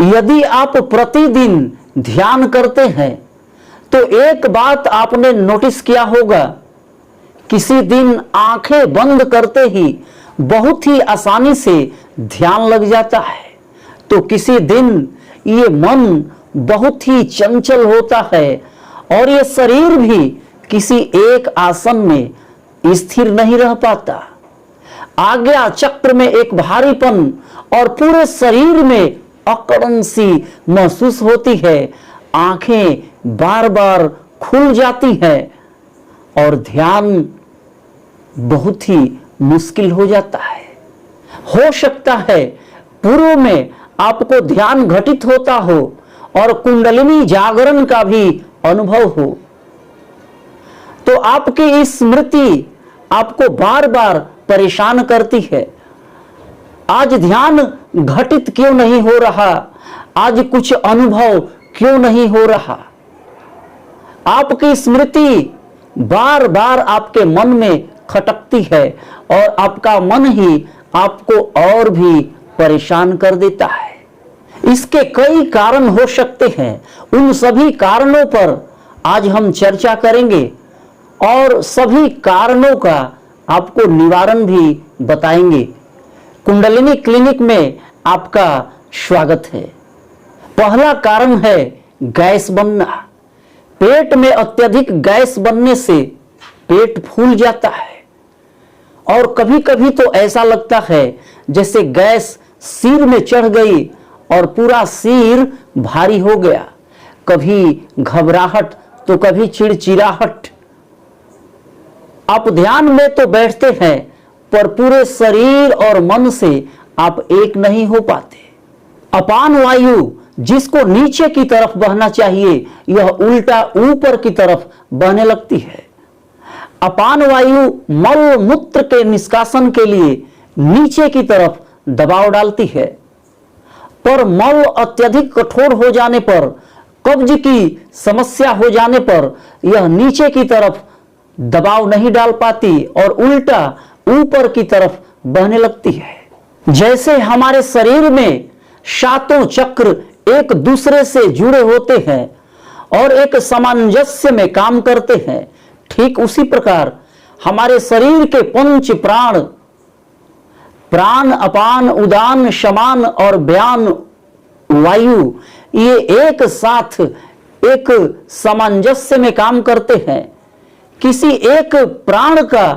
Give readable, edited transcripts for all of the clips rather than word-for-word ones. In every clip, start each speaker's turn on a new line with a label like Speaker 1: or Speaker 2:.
Speaker 1: यदि आप प्रतिदिन ध्यान करते हैं तो एक बात आपने नोटिस किया होगा, किसी दिन आंखें बंद करते ही बहुत ही आसानी से ध्यान लग जाता है, तो किसी दिन ये मन बहुत ही चंचल होता है और ये शरीर भी किसी एक आसन में स्थिर नहीं रह पाता। आज्ञा चक्र में एक भारीपन और पूरे शरीर में अकड़न सी महसूस होती है। आंखें बार बार खुल जाती है और ध्यान बहुत ही मुश्किल हो जाता है। हो सकता है पूर्व में आपको ध्यान घटित होता हो और कुंडलिनी जागरण का भी अनुभव हो, तो आपकी स्मृति आपको बार बार परेशान करती है। आज ध्यान घटित क्यों नहीं हो रहा, आज कुछ अनुभव क्यों नहीं हो रहा। आपकी स्मृति बार बार आपके मन में खटकती है और आपका मन ही आपको और भी परेशान कर देता है। इसके कई कारण हो सकते हैं, उन सभी कारणों पर आज हम चर्चा करेंगे और सभी कारणों का आपको निवारण भी बताएंगे। कुंडलिनी क्लिनिक में आपका स्वागत है। पहला कारण है गैस बनना। पेट में अत्यधिक गैस बनने से पेट फूल जाता है और कभी कभी तो ऐसा लगता है जैसे गैस सिर में चढ़ गई और पूरा सिर भारी हो गया। कभी घबराहट तो कभी चिड़चिड़ाहट। आप ध्यान में तो बैठते हैं पर पूरे शरीर और मन से आप एक नहीं हो पाते। अपान वायु जिसको नीचे की तरफ बहना चाहिए, यह उल्टा ऊपर की तरफ बहने लगती है। अपान वायु मल मूत्र के निष्कासन के लिए नीचे की तरफ दबाव डालती है, पर मल अत्यधिक कठोर हो जाने पर, कब्ज की समस्या हो जाने पर यह नीचे की तरफ दबाव नहीं डाल पाती और उल्टा ऊपर की तरफ बहने लगती है। जैसे हमारे शरीर में सातों चक्र एक दूसरे से जुड़े होते हैं और एक सामंजस्य में काम करते हैं, ठीक उसी प्रकार हमारे शरीर के पंच प्राण, प्राण अपान उदान शमान और व्यान वायु, ये एक साथ एक सामंजस्य में काम करते हैं। किसी एक प्राण का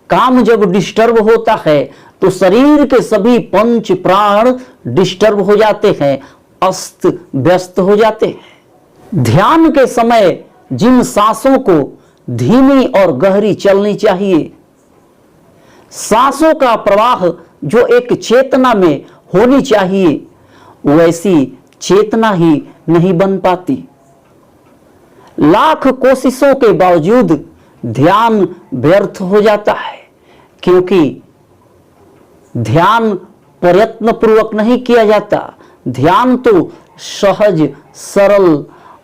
Speaker 1: काम जब डिस्टर्ब होता है तो शरीर के सभी पंच प्राण डिस्टर्ब हो जाते हैं, अस्त व्यस्त हो जाते हैं। ध्यान के समय जिन सांसों को धीमी और गहरी चलनी चाहिए, सांसों का प्रवाह जो एक चेतना में होनी चाहिए, वैसी चेतना ही नहीं बन पाती। लाख कोशिशों के बावजूद ध्यान व्यर्थ हो जाता है, क्योंकि ध्यान प्रयत्न पूर्वक नहीं किया जाता। ध्यान तो सहज सरल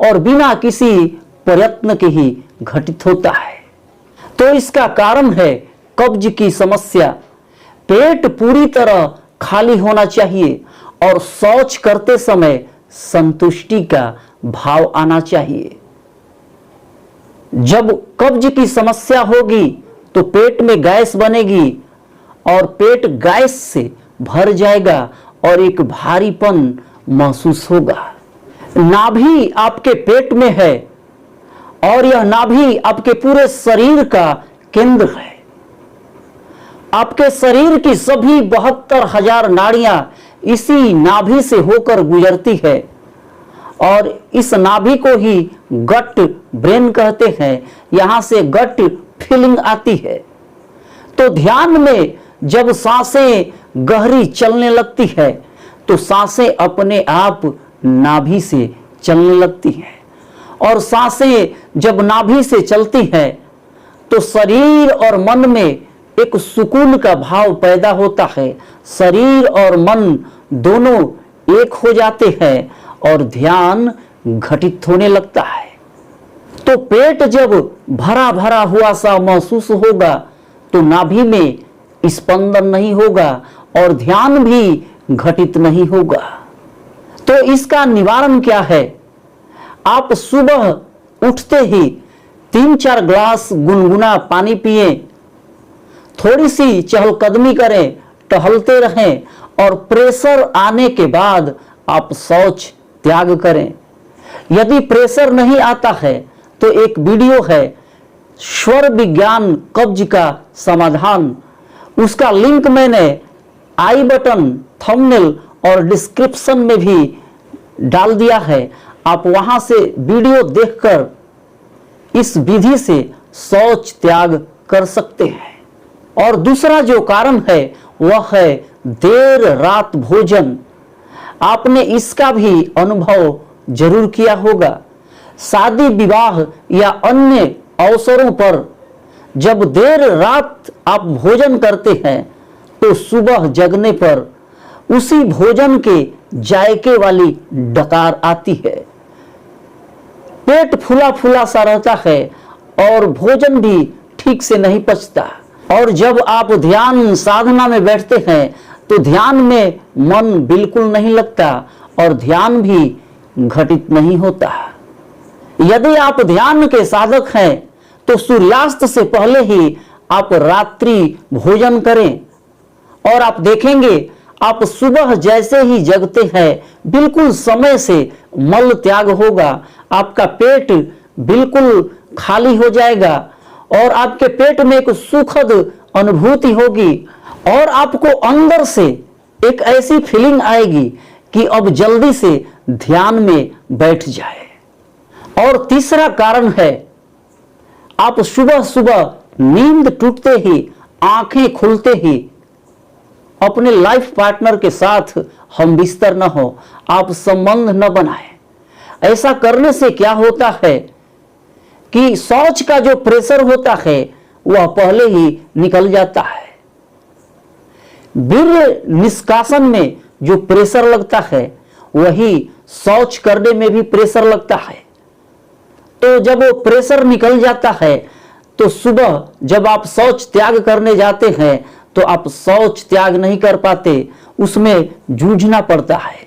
Speaker 1: और बिना किसी प्रयत्न के ही घटित होता है। तो इसका कारण है कब्ज की समस्या। पेट पूरी तरह खाली होना चाहिए और शौच करते समय संतुष्टि का भाव आना चाहिए। जब कब्ज की समस्या होगी तो पेट में गैस बनेगी और पेट गैस से भर जाएगा और एक भारीपन महसूस होगा। नाभि आपके पेट में है और यह नाभि आपके पूरे शरीर का केंद्र है। आपके शरीर की सभी 72,000 नाड़ियां इसी नाभि से होकर गुजरती है और इस नाभि को ही गट ब्रेन कहते हैं। यहां से गट फीलिंग आती है। तो ध्यान में जब सांसें गहरी चलने लगती है तो सांसें अपने आप नाभि से चलने लगती हैं और सांसें जब नाभि से चलती हैं तो शरीर और मन में एक सुकून का भाव पैदा होता है। शरीर और मन दोनों एक हो जाते हैं और ध्यान घटित होने लगता है। तो पेट जब भरा भरा हुआ सा महसूस होगा तो नाभि में स्पंदन नहीं होगा और ध्यान भी घटित नहीं होगा। तो इसका निवारण क्या है? आप सुबह उठते ही 3-4 ग्लास गुनगुना पानी पिए, थोड़ी सी चहलकदमी करें, टहलते रहें और प्रेशर आने के बाद आप शौच त्याग करें। यदि प्रेशर नहीं आता है तो एक वीडियो है स्वर विज्ञान कब्ज का समाधान, उसका लिंक मैंने आई बटन, थंबनेल और डिस्क्रिप्शन में भी डाल दिया है। आप वहां से वीडियो देखकर इस विधि से शौच त्याग कर सकते हैं। और दूसरा जो कारण है वह है देर रात भोजन। आपने इसका भी अनुभव जरूर किया होगा। शादी विवाह या अन्य अवसरों पर जब देर रात आप भोजन करते हैं तो सुबह जगने पर उसी भोजन के जायके वाली डकार आती है। पेट फूला फूला सा रहता है और भोजन भी ठीक से नहीं पचता। और जब आप ध्यान साधना में बैठते हैं तो ध्यान में मन बिल्कुल नहीं लगता और ध्यान भी घटित नहीं होता। यदि आप ध्यान के साधक हैं तो सूर्यास्त से पहले ही आप रात्रि भोजन करें और आप देखेंगे आप सुबह जैसे ही जगते हैं बिल्कुल समय से मल त्याग होगा, आपका पेट बिल्कुल खाली हो जाएगा और आपके पेट में एक सुखद अनुभूति होगी और आपको अंदर से एक ऐसी फीलिंग आएगी कि अब जल्दी से ध्यान में बैठ जाए। और तीसरा कारण है आप सुबह सुबह नींद टूटते ही, आंखें खुलते ही अपने लाइफ पार्टनर के साथ हम बिस्तर न हो, आप संबंध न बनाएं। ऐसा करने से क्या होता है कि शौच का जो प्रेशर होता है वह पहले ही निकल जाता है। वीर्य निष्कासन में जो प्रेशर लगता है वही शौच करने में भी प्रेशर लगता है। तो जब वो प्रेशर निकल जाता है तो सुबह जब आप शौच त्याग करने जाते हैं तो आप शौच त्याग नहीं कर पाते, उसमें जूझना पड़ता है।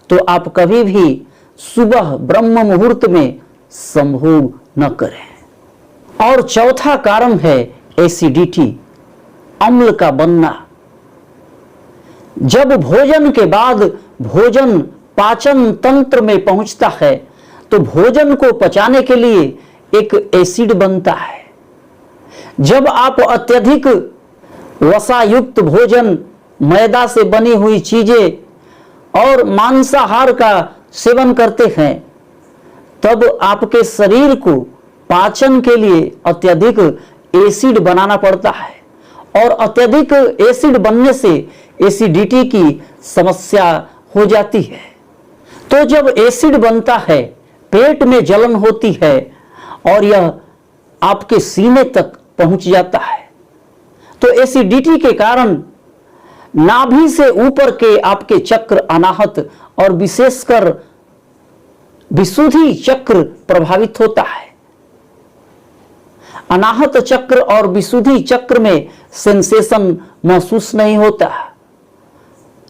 Speaker 1: तो आप कभी भी सुबह ब्रह्म मुहूर्त में संभोग न करें। और चौथा कारण है एसिडिटी, अम्ल का बनना। जब भोजन के बाद भोजन पाचन तंत्र में पहुंचता है तो भोजन को पचाने के लिए एक एसिड बनता है। जब आप अत्यधिक वसायुक्त भोजन, मैदा से बनी हुई चीजें और मांसाहार का सेवन करते हैं तब आपके शरीर को पाचन के लिए अत्यधिक एसिड बनाना पड़ता है और अत्यधिक एसिड बनने से एसिडिटी की समस्या हो जाती है। तो जब एसिड बनता है पेट में जलन होती है और यह आपके सीने तक पहुंच जाता है। तो एसिडिटी के कारण नाभि से ऊपर के आपके चक्र अनाहत और विशेषकर विशुद्धि चक्र प्रभावित होता है। अनाहत चक्र और विशुद्धि चक्र में सेंसेशन महसूस नहीं होता।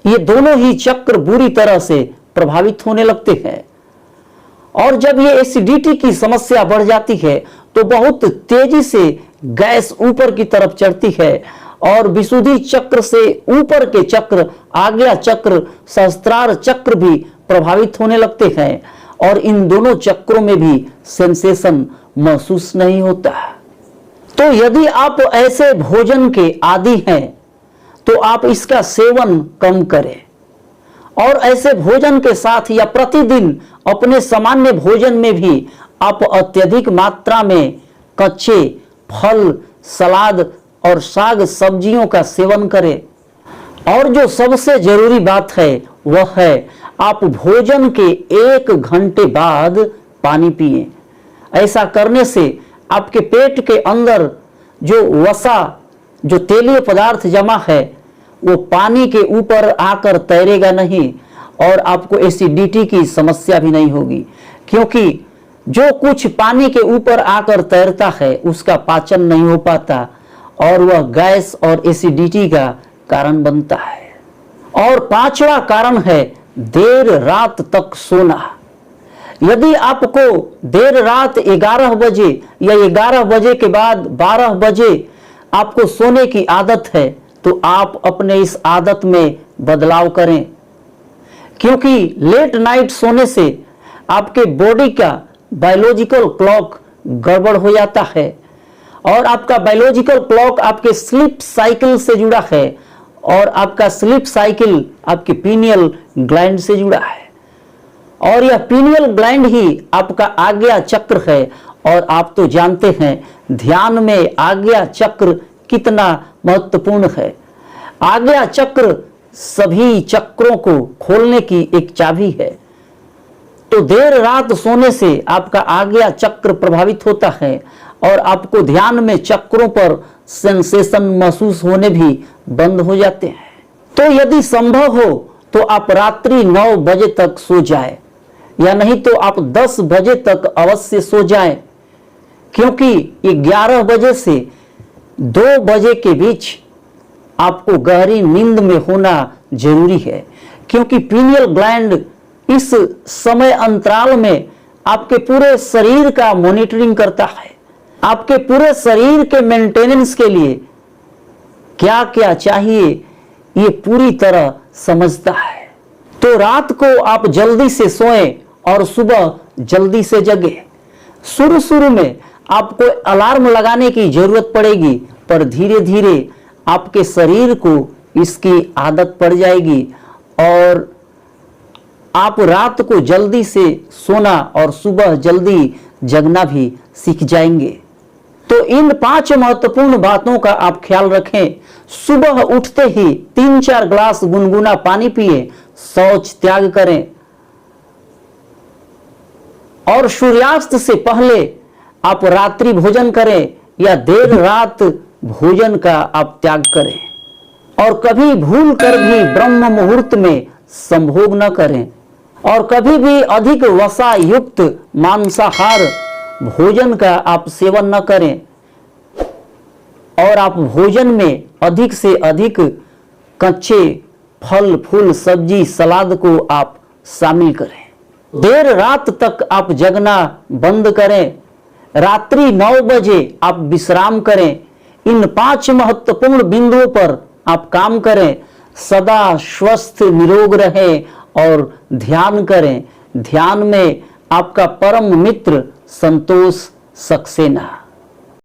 Speaker 1: ये दोनों ही चक्र बुरी तरह से प्रभावित होने लगते हैं और जब ये एसिडिटी की समस्या बढ़ जाती है तो बहुत तेजी से गैस ऊपर की तरफ चढ़ती है और विशुद्धि चक्र से ऊपर के चक्र, आज्ञा चक्र, सहस्त्रार चक्र भी प्रभावित होने लगते हैं और इन दोनों चक्रों में भी सेंसेशन महसूस नहीं होता। तो यदि आप ऐसे भोजन के आदी हैं तो आप इसका सेवन कम करें और ऐसे भोजन के साथ या प्रतिदिन अपने सामान्य भोजन में भी आप अत्यधिक मात्रा में कच्चे फल, सलाद और साग सब्जियों का सेवन करें। और जो सबसे जरूरी बात है वह है आप भोजन के 1 घंटे बाद पानी पिएं। ऐसा करने से आपके पेट के अंदर जो वसा, जो तेलीय पदार्थ जमा है वो पानी के ऊपर आकर तैरेगा नहीं और आपको एसिडिटी की समस्या भी नहीं होगी, क्योंकि जो कुछ पानी के ऊपर आकर तैरता है उसका पाचन नहीं हो पाता और वह गैस और एसिडिटी का कारण बनता है। और 5वां कारण है देर रात तक सोना। यदि आपको देर रात 11 बजे या 11 बजे के बाद 12 बजे आपको सोने की आदत है, तो आप अपने इस आदत में बदलाव करें, क्योंकि लेट नाइट सोने से आपके बॉडी का बायोलॉजिकल क्लॉक गड़बड़ हो जाता है, और आपका बायोलॉजिकल क्लॉक आपके स्लीप साइकिल से जुड़ा है, और आपका स्लीप साइकिल आपके पीनियल ग्लैंड से जुड़ा है, और यह पीनियल ग्लैंड ही आपका आज्ञा चक्र है। और आप तो जानते हैं ध्यान में आज्ञा चक्र कितना महत्वपूर्ण है। आज्ञा चक्र सभी चक्रों को खोलने की एक चाबी है। तो देर रात सोने से आपका आज्ञा चक्र प्रभावित होता है, और आपको ध्यान में चक्रों पर सेंसेशन महसूस होने भी बंद हो जाते हैं। तो यदि संभव हो तो आप रात्रि 9 बजे तक सो जाएं, या नहीं तो आप 10 बजे तक अवश्य सो जाएं, क्योंकि 11 बजे से 2 बजे के बीच आपको गहरी नींद में होना जरूरी है, क्योंकि पीनियल ग्लैंड इस समय अंतराल में आपके पूरे शरीर का मॉनिटरिंग करता है। आपके पूरे शरीर के मेंटेनेंस के लिए क्या क्या चाहिए ये पूरी तरह समझता है। तो रात को आप जल्दी से सोएं और सुबह जल्दी से जगे। शुरू शुरू में आपको अलार्म लगाने की जरूरत पड़ेगी, पर धीरे धीरे आपके शरीर को इसकी आदत पड़ जाएगी, और आप रात को जल्दी से सोना और सुबह जल्दी जगना भी सीख जाएंगे। तो इन 5 महत्वपूर्ण बातों का आप ख्याल रखें। सुबह उठते ही 3-4 ग्लास गुनगुना पानी पिए, शौच त्याग करें, और सूर्यास्त से पहले आप रात्रि भोजन करें या देर रात भोजन का आप त्याग करें, और कभी भूल कर भी ब्रह्म मुहूर्त में संभोग न करें, और कभी भी अधिक वसा युक्त मांसाहार भोजन का आप सेवन न करें, और आप भोजन में अधिक से अधिक कच्चे फल फूल सब्जी सलाद को आप शामिल करें। देर रात तक आप जगना बंद करें, रात्रि 9 बजे आप विश्राम करें। इन 5 महत्वपूर्ण बिंदुओं पर आप काम करें, सदा स्वस्थ निरोग रहें और ध्यान करें। ध्यान में आपका परम मित्र संतोष सक्सेना।